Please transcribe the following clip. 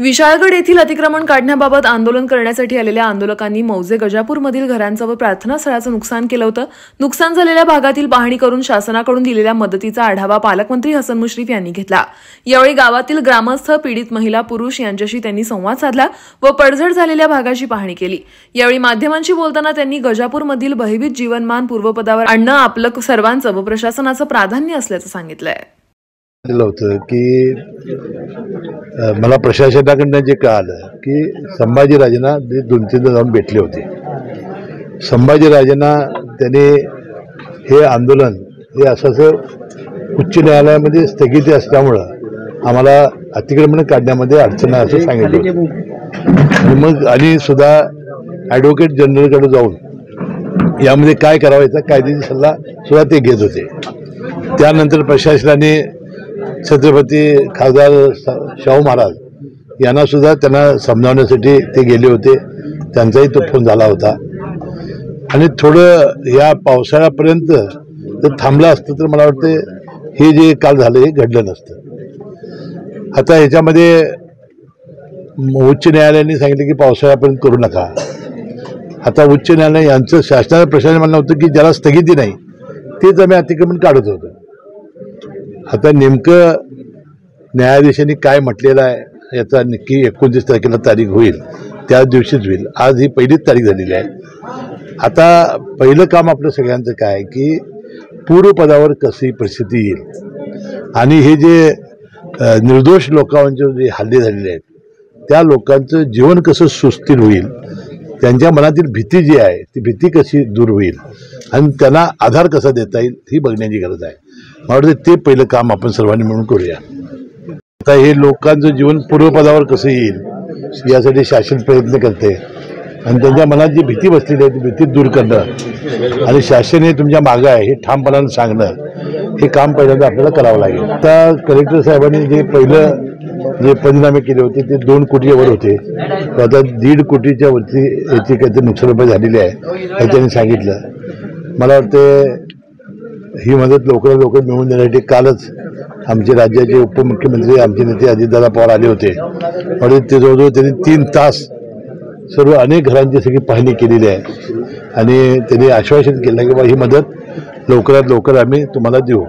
विशाळगड येथील अतिक्रमण काढण्याबाबत आंदोलन करण्यासाठी आलेल्या आंदोलकांनी मौजे गजापूरमधील घरांचं व प्रार्थनास्थळाचं नुकसान केलं होतं। नुकसान झालेल्या भागातील पाहणी करून शासनाकडून दिलेल्या मदतीचा आढावा पालकमंत्री हसन मुश्रीफ यांनी घेतला। यावेळी गावातील ग्रामस्थ, पीडित महिला, पुरुष यांच्याशी त्यांनी संवाद साधला व पडझड झालेल्या भागाची पाहणी केली। यावेळी माध्यमांशी बोलताना त्यांनी गजापूरमधील भयभीत जीवनमान पूर्वपदावर आणणं आपलं सर्वांचं व प्रशासनाचं प्राधान्य असल्याचं सांगितलंय। दिलं होतं की मला प्रशासनाकडनं जे कळालं की संभाजीराजेंना 2-3दा जाऊन भेटले होते। संभाजीराजेंना त्याने हे आंदोलन हे असं उच्च न्यायालयामध्ये स्थगिती असल्यामुळं आम्हाला अतिक्रमण काढण्यामध्ये अडचण आहे असं सांगितलं होतं। मग आणि सुद्धा ॲडव्होकेट जनरलकडे जाऊन यामध्ये काय करावं याचा कायद्याचा सल्ला सुद्धा ते घेत होते। त्यानंतर प्रशासनाने छत्रपती खासदार शाहू महाराज यांना सुद्धा त्यांना समजावण्यासाठी ते गेले होते। त्यांचाही तो फोन झाला होता आणि थोडं या पावसाळ्यापर्यंत जर थांबलं असतं तर मला वाटतं हे जे काल झालं हे घडलं नसतं। आता ह्याच्यामध्ये उच्च न्यायालयाने सांगितलं की पावसाळ्यापर्यंत करू नका। आता उच्च न्यायालय यांचं शासनाचं प्रशासन म्हणणं होतं की ज्याला स्थगिती नाही तेच आम्ही अतिक्रमण काढत होतो। आता नेमकं न्यायाधीशांनी काय म्हटलेलं आहे याचा नक्की 29 तारखेला तारीख होईल, त्याच दिवशीच होईल। आज ही पहिलीच तारीख झालेली आहे। आता पहिलं काम आपलं सगळ्यांचं काय की पूर्वपदावर कशी परिस्थिती येईल आणि हे जे निर्दोष लोकांचे जे हल्ले झालेले आहेत त्या लोकांचं जीवन कसं सुस्थिर होईल, त्यांच्या मनातील भीती जी आहे ती भीती कशी दूर होईल आणि त्यांना आधार कसा देता येईल ही बघण्याची गरज आहे। मला वाटतं ते पहिलं काम आपण सर्वांनी मिळून करूया। आता हे लोकांचं जीवन पूर्वपदावर कसं येईल यासाठी शासन प्रयत्न करते आणि त्यांच्या मनात जी भीती बसलेली आहे ती भीती दूर करणं आणि शासन हे तुमच्या मागं आहे हे ठामपणानं सांगणं हे काम पहिल्यांदा आपल्याला करावं लागेल। आता कलेक्टर साहेबांनी जे पहिलं जे पंचनामे केले होते ते 2 कोटीच्या वर होते, आता 1.5 कोटीच्या वरती याची काहीतरी नुकसान भरपाई झालेली आहे हे त्यांनी सांगितलं। मला वाटतं ही मदत लवकरात लवकर मिळवून देण्यासाठी कालच आमचे राज्याचे उपमुख्यमंत्री आमचे नेते अजितदादा पवार आले होते आणि ते जवळजवळ त्यांनी 3 तास सर्व अनेक घरांची सगळी पाहणी केलेली आहे आणि त्यांनी आश्वासन केलं की बा ही मदत लवकरात लवकर आम्ही तुम्हाला देऊ।